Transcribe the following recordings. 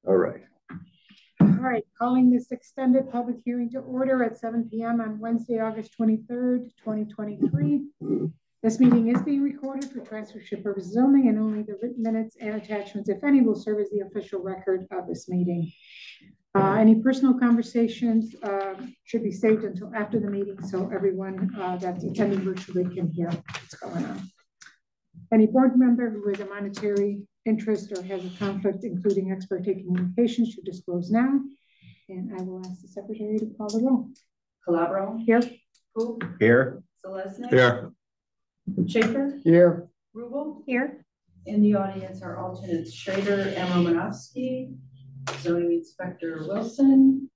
All right. All right, calling this extended public hearing to order at 7 p.m. on Wednesday, August 23rd, 2023. This meeting is being recorded for transcription purposes only, and only the written minutes and attachments, if any, will serve as the official record of this meeting. Any personal conversations should be saved until after the meeting, so everyone that's attending virtually can hear what's going on. Any board member who has a monetary interest or has a conflict, including ex parte communications, should disclose now. And I will ask the secretary to call the roll. Calabro. Here. Who? Here. Selesnik. Here. Schaefer. Here. Rubel. Here. In the audience are alternates Schrader and Romanovsky, zoning inspector Wilson,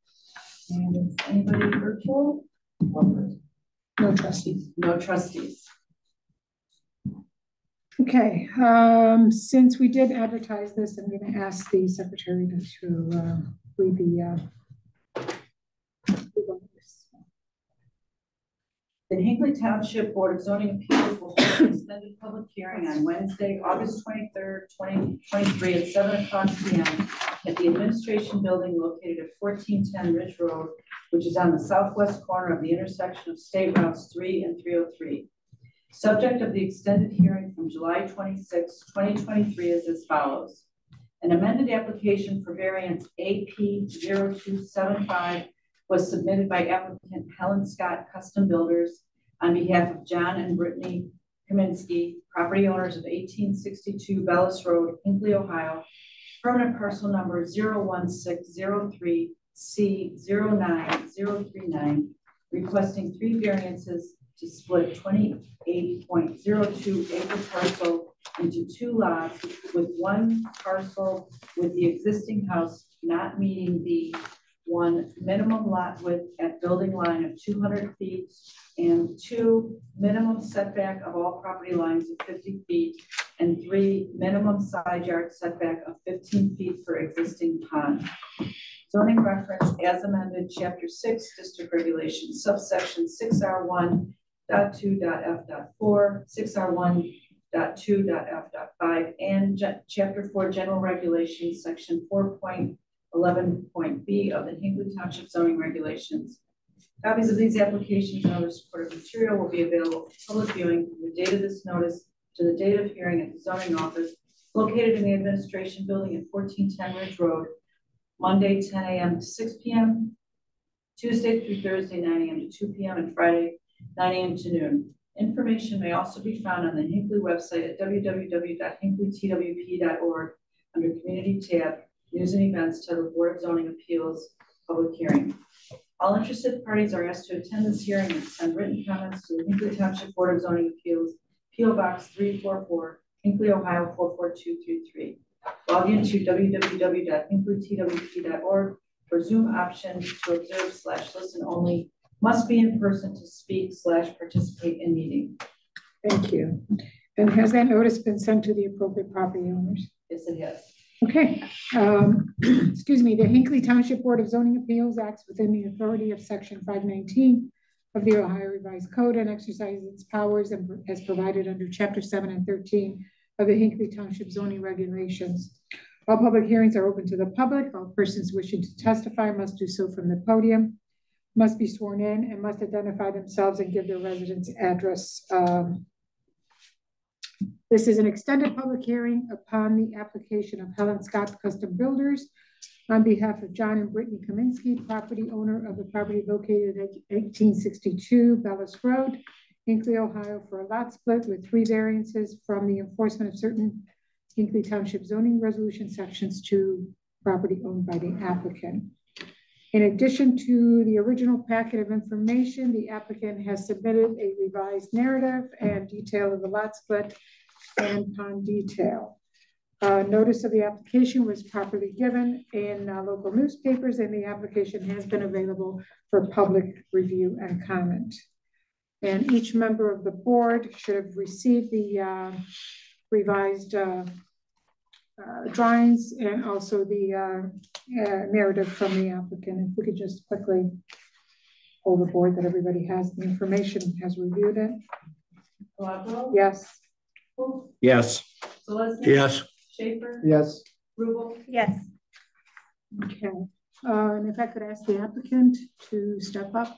and is anybody virtual? No trustees. No trustees. Okay, since we did advertise this, I'm going to ask the secretary to read The Hinckley Township Board of Zoning Appeals will hold an extended public hearing on Wednesday, August 23rd, 2023 at 7 o'clock p.m. at the Administration Building located at 1410 Ridge Road, which is on the southwest corner of the intersection of State Routes 3 and 303. Subject of the extended hearing from July 26, 2023 is as follows. An amended application for variance AP 0275 was submitted by applicant Helen Scott Custom Builders on behalf of John and Brittany Cominsky, property owners of 1862 Bellis Road, Hinckley, Ohio, permanent parcel number 01603C09039, requesting 3 variances to split 28.02 acre parcel into 2 lots, with 1 parcel with the existing house not meeting the 1 minimum lot width at building line of 200 feet and 2 minimum setback of all property lines of 50 feet and 3 minimum side yard setback of 15 feet for existing pond. Zoning reference as amended, Chapter 6, District Regulations, subsection 6R1.2.f.4, 6R1.2.f.5, and Chapter 4, General Regulations, Section 4.11.b of the Hinckley Township Zoning Regulations. Copies of these applications and other supportive material will be available for public viewing from the date of this notice to the date of hearing at the zoning office located in the Administration Building at 1410 Ridge Road, Monday 10 a.m. to 6 p.m., Tuesday through Thursday 9 a.m. to 2 p.m., and Friday 9 a.m. to noon. Information may also be found on the Hinckley website at www.hinkleytwp.org under Community tab, News and Events, titled Board of Zoning Appeals Public Hearing. All interested parties are asked to attend this hearing and send written comments to the Hinckley Township Board of Zoning Appeals, P.O. Box 344, Hinckley, Ohio 44233. Log into www.hinkleytwp.org for Zoom option to observe / listen only. Must be in person to speak / participate in meeting. Thank you. And has that notice been sent to the appropriate property owners? Yes, it has. Okay. Excuse me. The Hinckley Township Board of Zoning Appeals acts within the authority of Section 519 of the Ohio Revised Code and exercises its powers as provided under Chapter 7 and 13 of the Hinckley Township Zoning Regulations. All public hearings are open to the public. All persons wishing to testify must do so from the podium, must be sworn in, and must identify themselves and give their residence address. This is an extended public hearing upon the application of Helen Scott Custom Builders on behalf of John and Brittany Cominsky, property owner of the property located at 1862 Bellis Road, Hinckley, Ohio, for a lot split with 3 variances from the enforcement of certain Hinckley Township zoning resolution sections to property owned by the applicant. In addition to the original packet of information, the applicant has submitted a revised narrative and detail of the lot split and pond detail. Notice of the application was properly given in local newspapers, and the application has been available for public review and comment. And each member of the board should have received the revised drawings and also the narrative from the applicant. If we could just quickly hold the board that everybody has the information, has reviewed it. Calabro? Yes. Yes. Selesnik? Yes. Schaefer, Yes. Rubel, Yes. Okay, and if I could ask the applicant to step up.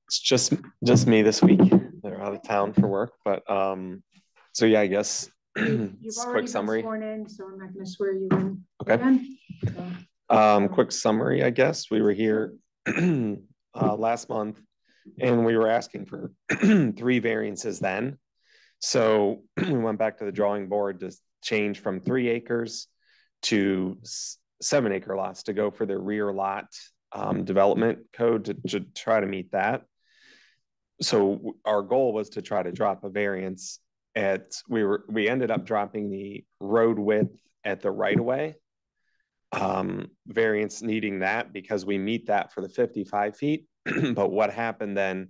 It's just me this week. They're out of town for work, but so yeah, I guess You've it's a already quick been summary. sworn in, so I'm not gonna swear you in. Okay. Again. So, Quick summary, I guess. We were here last month and we were asking for 3 variances then. So we went back to the drawing board to change from 3 acres to 7 acre lots to go for the rear lot development code to try to meet that. So our goal was to try to drop a variance we ended up dropping the road width at the right of way variance, needing that because we meet that for the 55 feet. But what happened then,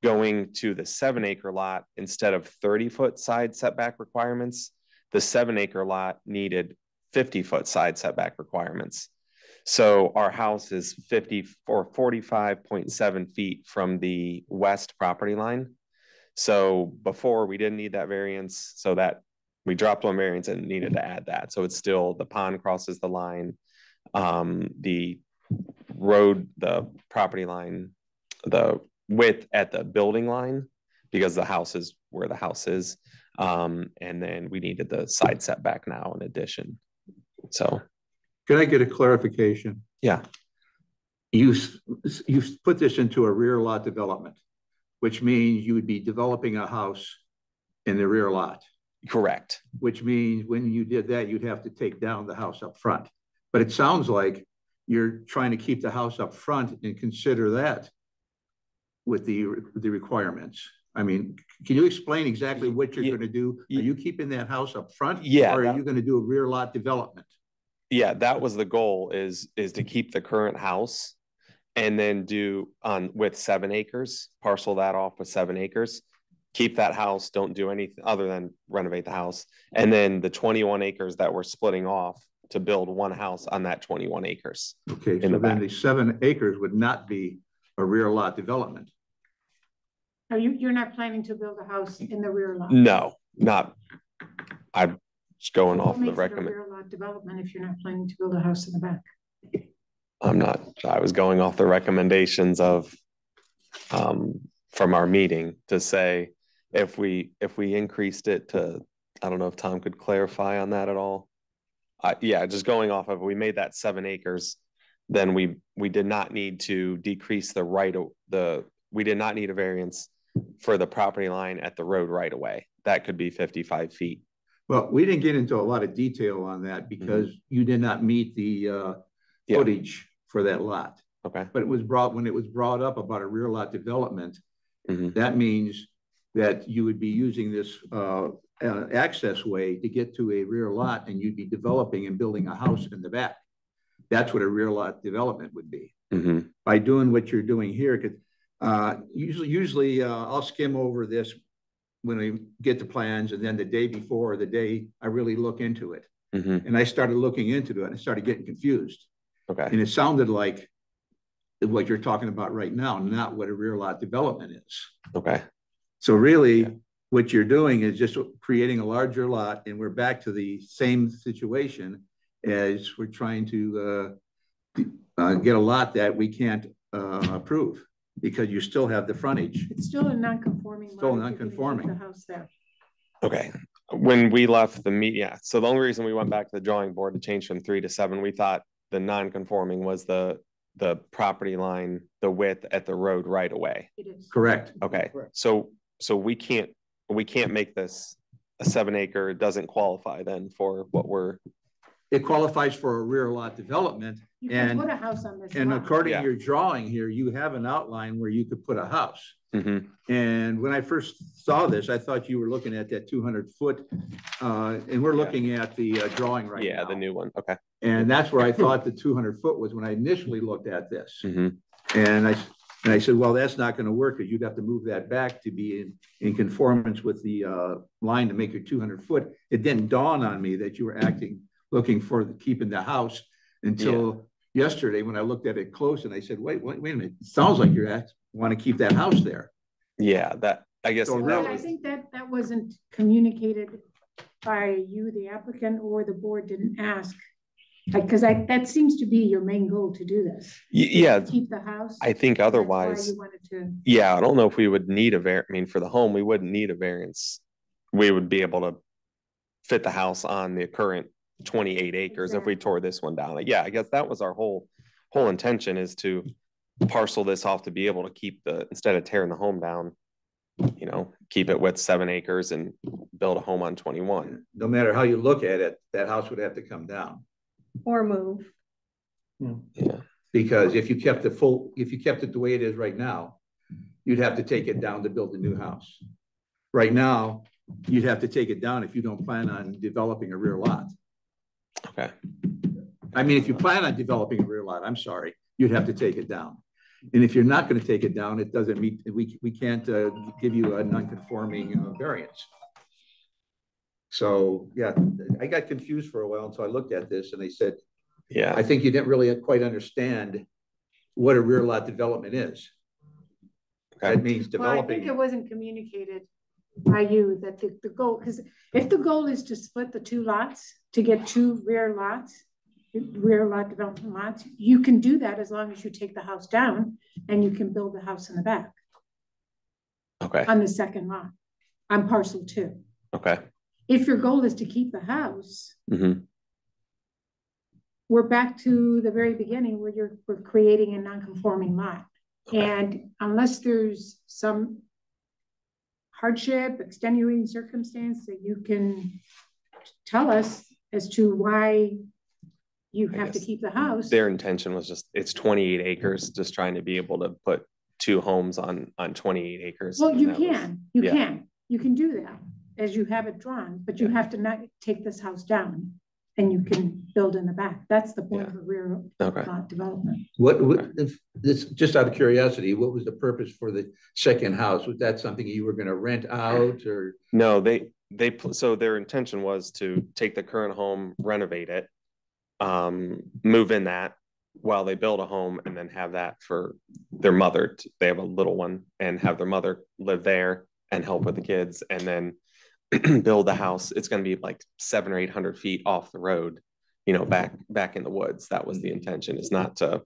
going to the 7 acre lot, instead of 30-foot side setback requirements, the 7 acre lot needed 50-foot side setback requirements. So our house is 45.7 feet from the west property line. So before we didn't need that variance, so that we dropped one variance and needed to add that. So it's still, the pond crosses the line, the road, the property line, the width at the building line, because the house is where the house is. And then we needed the side setback now in addition. So. Can I get a clarification? Yeah. You put this into a rear lot development, which means you would be developing a house in the rear lot. Correct. Which means when you did that, you'd have to take down the house up front. But it sounds like you're trying to keep the house up front and consider that with the requirements. I mean, can you explain exactly what you're going to do? Are you keeping that house up front? Yeah. Or are you going to do a rear lot development? Yeah, that was the goal, is to keep the current house and then do with 7 acres, parcel that off with 7 acres, keep that house, don't do anything other than renovate the house. And then the 21 acres that we're splitting off to build one house on that 21 acres. Okay, so then the 7 acres would not be a rear lot development. You're not planning to build a house in the rear lot? No, not. I'm just going What off the makes it a recommend. rear lot development if you're not planning to build a house in the back? I'm not. I was going off the recommendations of from our meeting to say if we increased it to, I don't know if Tom could clarify on that at all. Yeah, just going off of, we made that 7 acres, then we did not need to decrease we did not need a variance for the property line at the road right away. That could be 55 feet. Well, we didn't get into a lot of detail on that because you did not meet the footage for that lot. Okay. But when it was brought up about a rear lot development, Mm-hmm. that means that you would be using this access way to get to a rear lot, and you'd be developing and building a house in the back. That's what a rear lot development would be. Mm-hmm. By doing what you're doing here, because usually I'll skim over this when I get the plans, and then the day before or the day I really look into it. Mm-hmm. And I started looking into it and I started getting confused. Okay. And it sounded like what you're talking about right now, not what a rear lot development is. Okay. So really what you're doing is just creating a larger lot, and we're back to the same situation as we're trying to get a lot that we can't approve because you still have the frontage. It's still a non-conforming lot. Still if you're gonna keep non-conforming. the house there. Okay. When we left the meet, yeah. So the only reason we went back to the drawing board to change from 3 to 7, we thought the non-conforming was the property line, the width at the road right away. It is. Correct. Okay. Correct. So we can't make this a 7 acre. It doesn't qualify then for what we're. It qualifies for a rear lot development. You can put a house on this And lot. according to your drawing here, you have an outline where you could put a house. Mm-hmm. And when I first saw this, I thought you were looking at that 200-foot, and we're looking at the drawing right now. Yeah, the new one. Okay. And that's where I thought the 200-foot was when I initially looked at this. Mm-hmm. And I said, well, that's not going to work, because you'd have to move that back to be in conformance with the line to make your 200-foot. It didn't dawn on me that you were looking for keeping the house until yesterday when I looked at it close, and I said, wait a minute. It sounds like you want to keep that house there. Yeah, that I guess. So Well, I think that wasn't communicated by you, the applicant, or the board didn't ask? Because that seems to be your main goal to do this. Yeah. Keep the house. I think otherwise, you wanted to. Yeah, I don't know if we would need I mean, for the home, we wouldn't need a variance. We would be able to fit the house on the current 28 acres if we tore this one down. Like, yeah, I guess that was our whole intention, is to parcel this off to be able to keep instead of tearing the home down, you know, keep it with 7 acres and build a home on 21. No matter how you look at it, that house would have to come down. Or move. Yeah. Because if you kept it the way it is right now, you'd have to take it down to build a new house. Right now, you'd have to take it down if you don't plan on developing a rear lot. Okay. I mean, if you plan on developing a rear lot, I'm sorry, you'd have to take it down. And if you're not going to take it down, it doesn't meet, we can't give you a non-conforming variance. So yeah, I got confused for a while until I looked at this and they said, yeah, I think you didn't really quite understand what a rear lot development is. Okay. That means developing. Well, I think it wasn't communicated by you that the goal, because if the goal is to split the 2 lots to get 2 rear lot development lots, you can do that as long as you take the house down and you can build the house in the back. Okay. On the second lot, on parcel 2. Okay. If your goal is to keep the house, mm-hmm. We're back to the very beginning where we're creating a non-conforming lot. Okay. And unless there's some hardship, extenuating circumstance that you can tell us as to why you have to keep the house. Their intention was it's 28 acres, just trying to be able to put 2 homes on 28 acres. Well, you can do that as you have it drawn, but you have to not take this house down and you can build in the back. That's the point of a rear lot development. If this, just out of curiosity, what was the purpose for the second house? Was that something you were going to rent out, or? No, so their intention was to take the current home, renovate it, move in that while they build a home, and then have that for their mother. They have a little one, and have their mother live there and help with the kids, and then build the house. It's going to be like 700 or 800 feet off the road, you know, back in the woods. That was the intention. It's not to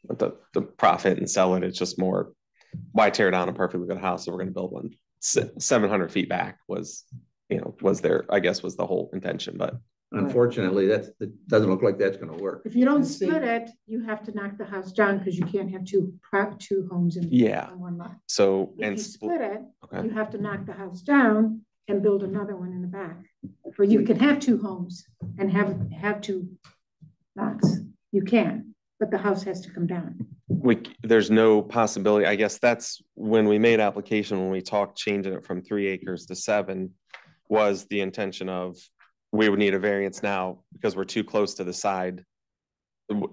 the profit and sell it. It's just more, why tear down a perfectly good house if we're going to build one 700 feet back was the whole intention. But unfortunately, it doesn't look like that's going to work. If you don't split it, you have to knock the house down because you can't have two homes in one lot. So if you split it, you have to knock the house down and build another one in the back. Or you can have 2 homes and have 2 lots. You can, but the house has to come down. There's no possibility. I guess that's when we made application, when we talked changing it from 3 acres to 7, was the intention of, we would need a variance now because we're too close to the side.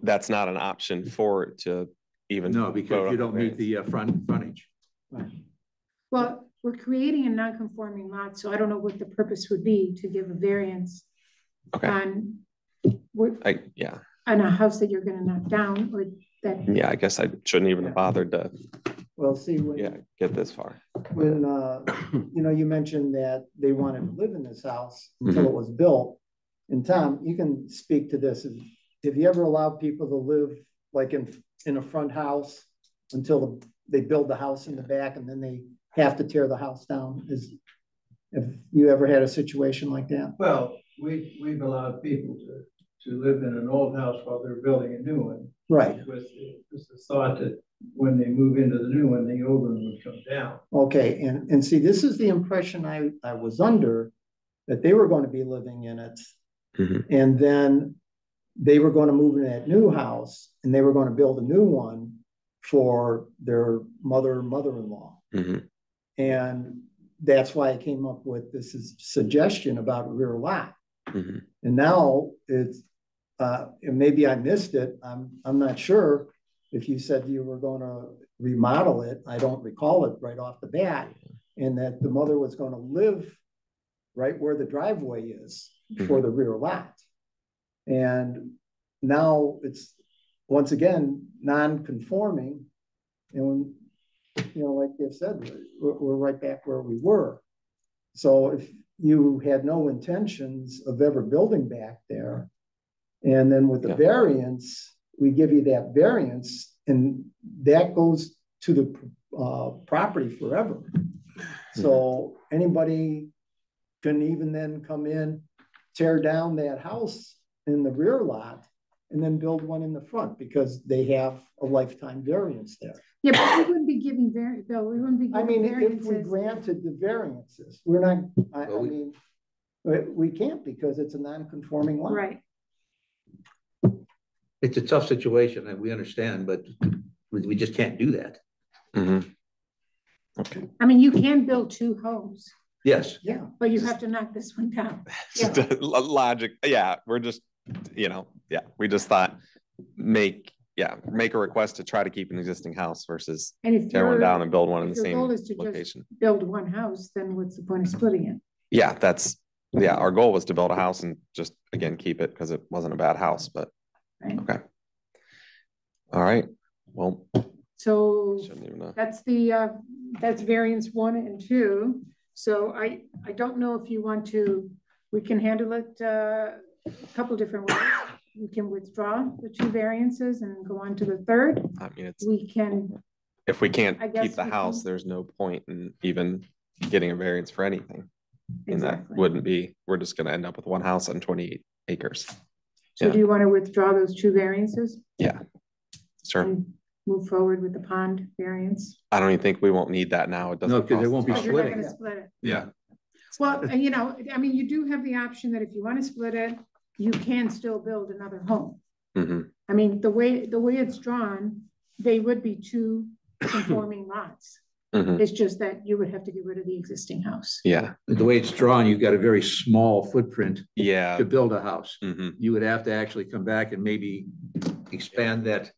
That's not an option for it to even. No, because you don't meet the frontage. Right. Well, we're creating a non-conforming lot, so I don't know what the purpose would be to give a variance on a house that you're going to knock down, or that. Yeah, I guess I shouldn't even have bothered to. Well, see, get this far. When you mentioned that they wanted to live in this house until it was built, and Tom, you can speak to this. Have you ever allowed people to live like in a front house until they build the house in the back, and then they have to tear the house down? Have you ever had a situation like that? Well, we've allowed people to live in an old house while they're building a new one. Right. With the thought that when they move into the new one, the old one would come down. Okay, and see, this is the impression I was under, that they were going to be living in it, and then they were going to move into that new house, and they were going to build a new one for their mother-in-law. And that's why I came up with this suggestion about a rear lot. And now it's, and maybe I missed it. I'm not sure if you said you were going to remodel it. I don't recall it right off the bat, and that the mother was going to live right where the driveway is for the rear lot. And now it's once again non-conforming, and like they said, we're right back where we were. So you had no intentions of ever building back there. And then with the variance, we give you that variance, and that goes to the property forever. So anybody can even then come in, tear down that house in the rear lot, and then build one in the front because they have a lifetime variance there. Yeah, but we wouldn't be giving variance, Bill. We wouldn't be giving variances. If we granted the variances, we're not, I mean, we can't because it's a non-conforming lot. Right. It's a tough situation and we understand, but we just can't do that. Okay. I mean, you can build 2 homes. Yes. Yeah. But you have to knock this one down. Logic. Yeah. We're just, we just thought make a request to try to keep an existing house versus tear one down and build one in the same location. Just build one house, then what's the point of splitting it? Yeah, our goal was to build a house and just again keep it because it wasn't a bad house, but right. Okay. All right. Well, so that's variance 1 and 2. So I don't know if you want to, we can handle it a couple different ways. We can withdraw the 2 variances and go on to the 3rd. I mean, if we can't keep the house, there's no point in even getting a variance for anything. And that wouldn't be, we're just going to end up with one house on 28 acres. So do you want to withdraw those 2 variances? Yeah, sure. And move forward with the pond variance? I don't even think we won't need that now. It doesn't. No, because there won't be splitting. You're not going to split it. Yeah. Well, I mean, you do have the option that if you want to split it, you can still build another home. I mean, the way it's drawn, they would be 2 conforming lots. It's just that you would have to get rid of the existing house. Yeah. The way it's drawn, you've got a very small footprint to build a house. You would have to actually come back and maybe expand that.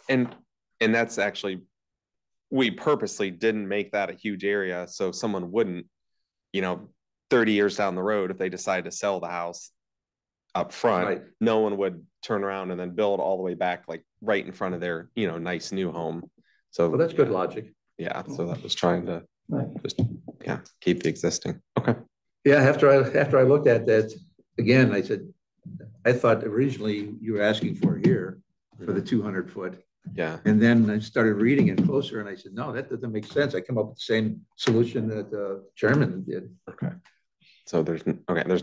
And that's actually, we purposely didn't make that a huge area so someone wouldn't, 30 years down the road, if they decide to sell the house up front, no one would turn around and then build all the way back, like right in front of their, nice new home. So that's good logic. Yeah. So that was trying to just, keep the existing. Okay. Yeah. After I looked at that again, I said, I thought originally you were asking for here for the 200 foot. Yeah. And then I started reading it closer and I said, no, that doesn't make sense. I come up with the same solution that the chairman did. Okay. So there's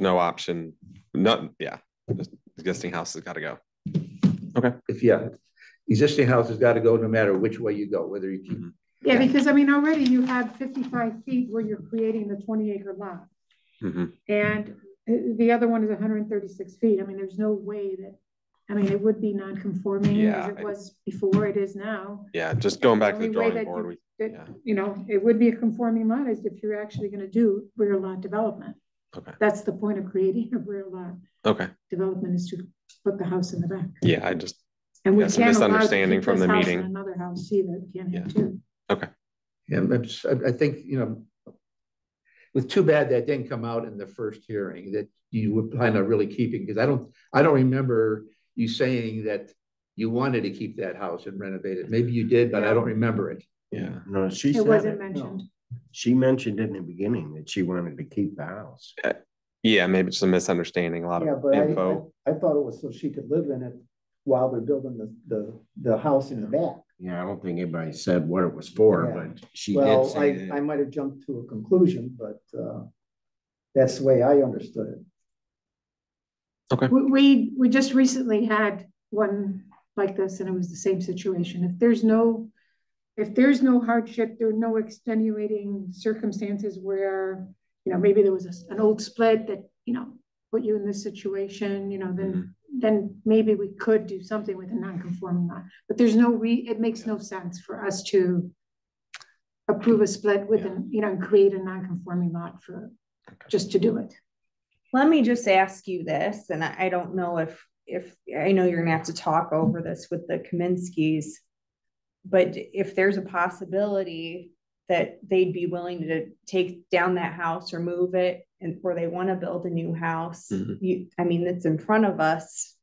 no option. Just existing house has got to go. Okay. Existing house has got to go no matter which way you go, whether you keep. Yeah, because I mean, already you have 55 feet where you're creating the 20-acre lot. And the other one is 136 feet. I mean, there's no way that, it would be non-conforming as it was before, it is now. Yeah, just going back to the drawing board. It would be a conforming lot as if you're actually going to do rear lot development. Okay. That's the point of creating a rear lot. Okay. Development is to put the house in the back. Yeah, and we can't misunderstanding from the meeting. Another house either. Can't have 2. Okay. Yeah, I think, with too bad that didn't come out in the first hearing that you would plan on really keeping, because I don't remember you saying that you wanted to keep that house and renovate it. Maybe you did, but I don't remember it. Yeah. No, it wasn't mentioned. No. She mentioned in the beginning that she wanted to keep the house. Yeah, maybe it's a misunderstanding. A lot of info. I thought it was so she could live in it while they're building the house in the back. Yeah, I don't think anybody said what it was for, but she did say that. I might have jumped to a conclusion, but that's the way I understood it. Okay. We just recently had one like this, and it was the same situation. If there's no hardship, there are no extenuating circumstances where maybe there was an old split that put you in this situation, then maybe we could do something with a non-conforming lot. But there's it makes no sense for us to approve a split with and create a non-conforming lot just to do it. Let me just ask you this, and I don't know if I know you're gonna have to talk over this with the Cominskys, but if there's a possibility that they'd be willing to take down that house or move it, or they want to build a new house, it's in front of us,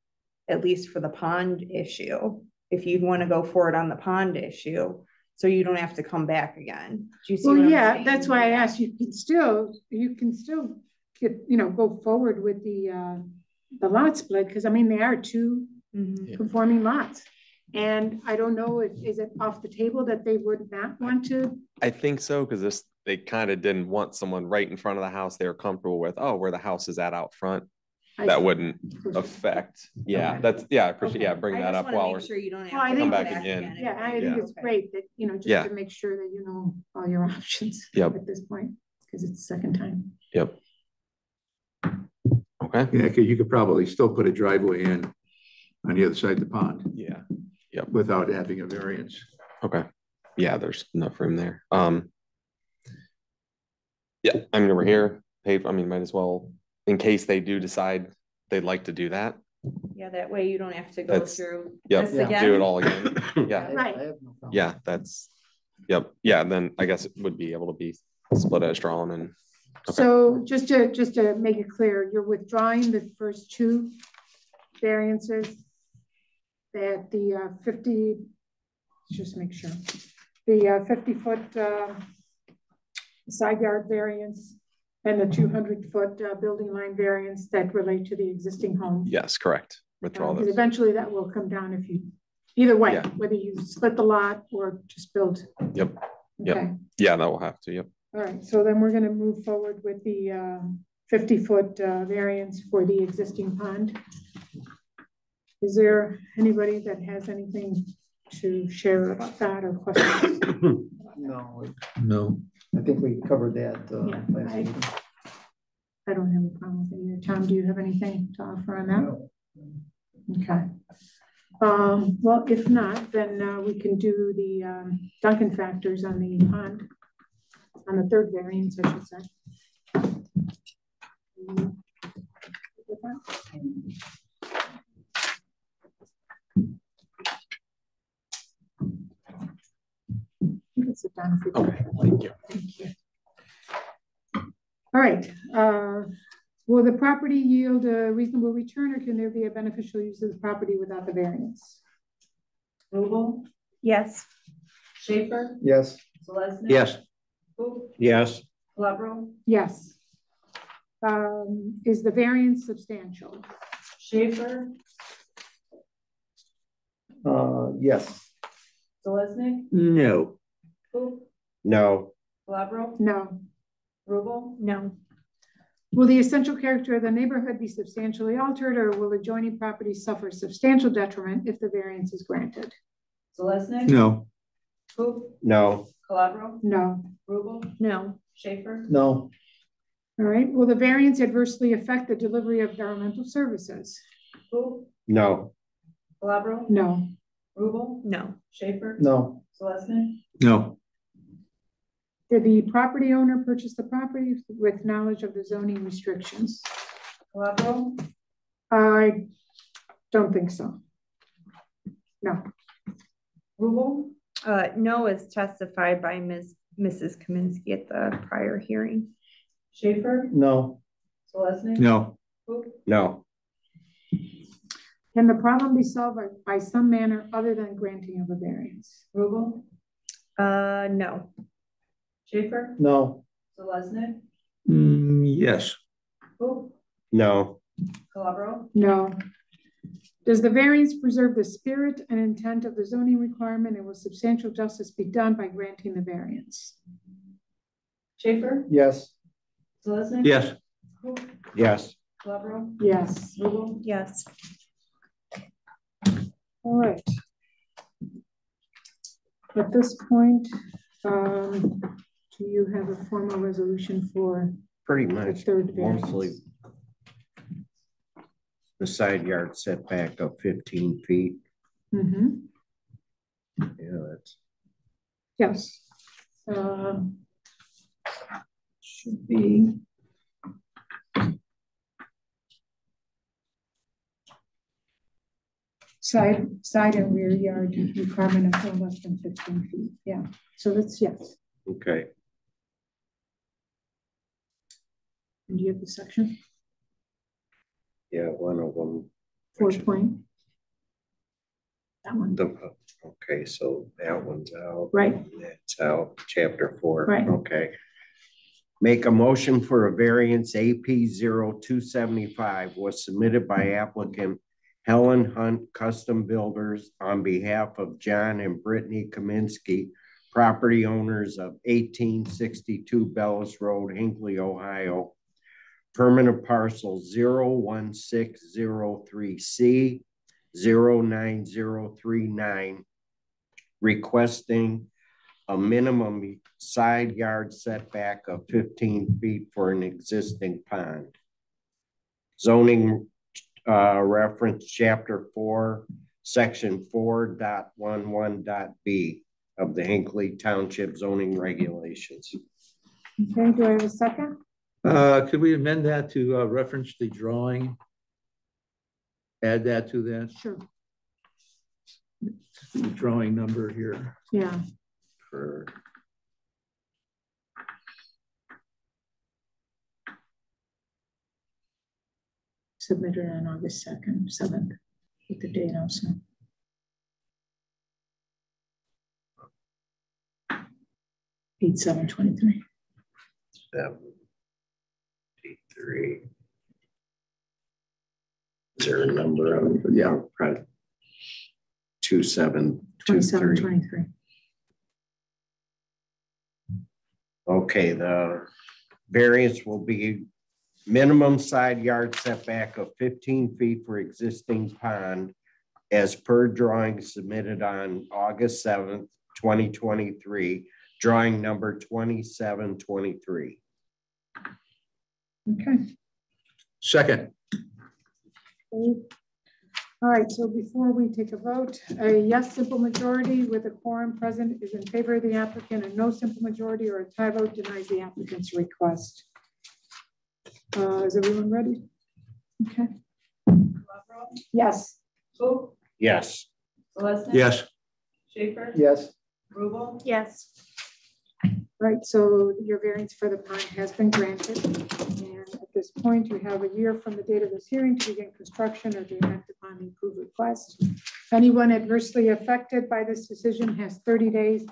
at least for the pond issue, if you'd want to go forward on the pond issue, so you don't have to come back again. Do you see? Well, yeah, that's why I asked. You can still go forward with the lot split, because I mean, they are two conforming lots. And I don't know, is it off the table that they would not want to? I think so, because they kind of didn't want someone right in front of the house they were comfortable with. Oh, where the house is at out front. That wouldn't affect. Yeah, that's, I appreciate, bring that up while we're. Sure you don't have to come back again. Yeah, I think it's great that, just to make sure that you know all your options at this point, because it's the second time. Yep. Okay. Yeah, because you could probably still put a driveway in on the other side of the pond. Yeah. Yep. Without having a variance. Okay. Yeah, there's enough room there. Yeah, I mean, we're here. Might as well, in case they do decide they'd like to do that. Yeah, that way you don't have to go through this again. Do it all again. Yeah. Right. I have no problem. Yeah, that's, yeah, then I guess it would be able to be split as drawn and. Okay. So just to make it clear, you're withdrawing the first two variances, that the 50, just make sure, the 50-foot side yard variance and the 200-foot building line variance that relate to the existing home. Yes, correct. Withdraw Because those. eventually that will come down if you, either way, Yeah. whether you split the lot or just build. Yep. Okay. Yep. Yeah, that will have to. Yep. All right. So then we're going to move forward with the 50-foot variance for the existing pond. Is there anybody that has anything to share about that or questions? No, I think we covered that last week. I don't have a problem with it either. Tom, do you have anything to offer on that? No. Okay. Well, if not, then we can do the Duncan factors on the pond, on the third variance, I should say. You can sit down if you'd like. Okay, thank you. Thank you. All right. Will the property yield a reasonable return, or can there be a beneficial use of the property without the variance? Rubel, Yes. Schaefer, Yes. Selesnik. Yes. Hoop, Yes. Calabro, Yes. Is the variance substantial? Schaefer, Yes. Selesnik, No. Hoop, No. Calabro, No. Rubel, No. Will the essential character of the neighborhood be substantially altered, or will adjoining properties suffer substantial detriment if the variance is granted? Selesnik. No. Hoop, No. Calabro, No. Rubel, No. Schaefer, No. All right. Will the variance adversely affect the delivery of governmental services? Hoop, No. Calabro, No. Rubel, No. Schaefer, No. Selesnik, No. Did the property owner purchase the property with knowledge of the zoning restrictions? Calabro, I don't think so. No. Rubel, No is testified by Mrs. Cominsky at the prior hearing. Schaefer, No. Selesnik, No. Hoop, No. Can the problem be solved by some manner other than granting of a variance? Rubel, No. Schaefer, No. Selesnik, Yes. Hoop, No. Calabro, No. Does the variance preserve the spirit and intent of the zoning requirement, and will substantial justice be done by granting the variance? Schaefer, Yes. Selesnik, Yes. Hoop, Yes. Calabro, Yes. Rubel, Yes. All right. At this point, do you have a formal resolution for Pretty the much. third Mostly variance? the side yard setback of 15 feet. Mm-hmm. Yeah, that's. Yes. Should be. Side and rear yard requirement of no less than 15 feet. Yeah. So that's yes. Okay. And do you have the section? Yeah, one of them. 4 point. That one. Okay, so that one's out. Right. That's out. Chapter 4. Right. Okay. Make a motion for a variance AP 0275 was submitted by applicant Helen Hunt Custom Builders on behalf of John and Brittany Cominsky, property owners of 1862 Bellis Road, Hinckley, Ohio. Permanent parcel 01603C 09039, requesting a minimum side yard setback of 15 feet for an existing pond. Zoning reference chapter 4, section 4.11.b of the Hinckley Township zoning regulations. Okay, do I have a second? Could we amend that to reference the drawing? Add that to that? Sure. The drawing number here. Yeah. For Submitted on August 7th, with the date also. Eight 7/23. 73. Is there a number of, yeah, 2723. Okay, the variance will be minimum side yard setback of 15 feet for existing pond as per drawing submitted on August 7th, 2023, drawing number 2723. Okay. Second. All right, so before we take a vote, a yes simple majority with a quorum present is in favor of the applicant, and no simple majority or a tie vote denies the applicant's request. Is everyone ready? Okay. Yes. Cool. Yes. Selesnik? Yes. Schaefer? Yes. Rubel? Yes. Right, so your variance for the pond has been granted. And at this point, you have a year from the date of this hearing to begin construction or to act upon the approved request. Anyone adversely affected by this decision has 30 days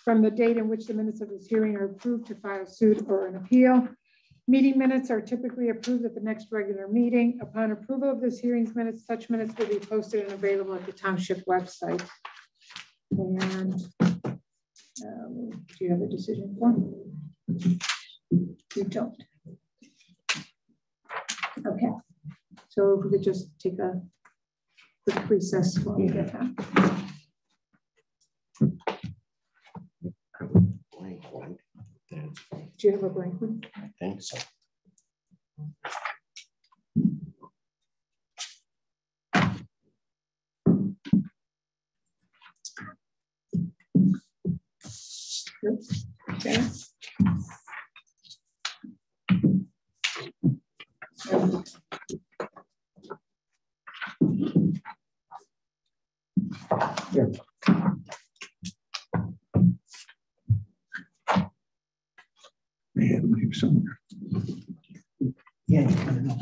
from the date in which the minutes of this hearing are approved to file suit or an appeal. Meeting minutes are typically approved at the next regular meeting. Upon approval of this hearing's minutes, such minutes will be posted and available at the township website. And do you have a decision form? You don't. Okay. So if we could just take a quick recess while we get that. Blank one. Do you have a blank one? I think so. Okay. Yeah. Man, maybe somewhere. Yeah, you kind of know.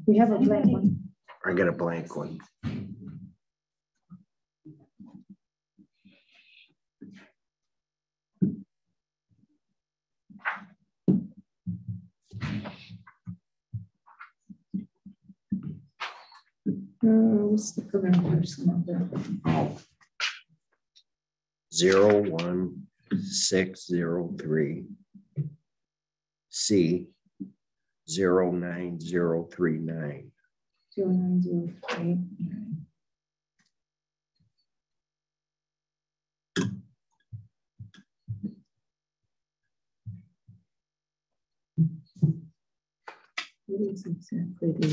We have a blank one. I get a blank one. What's the current person number? 01603 C 09039. 09039. What is exactly the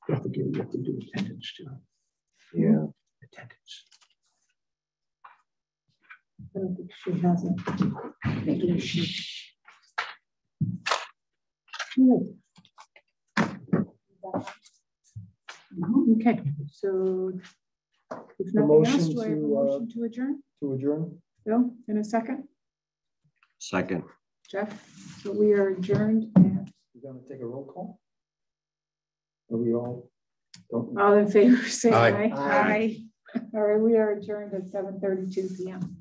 Don't forget, you have to do attendance too. Yeah. Attendance. I don't think she has it. Maybe she. Okay, so if nothing else, do I have a motion to adjourn? To adjourn? Bill, in a second? Second. Jeff, so we are adjourned and You're gonna take a roll call? Are we all? all in favor, say Aye. aye. Aye. All right, we are adjourned at 7:32 p.m.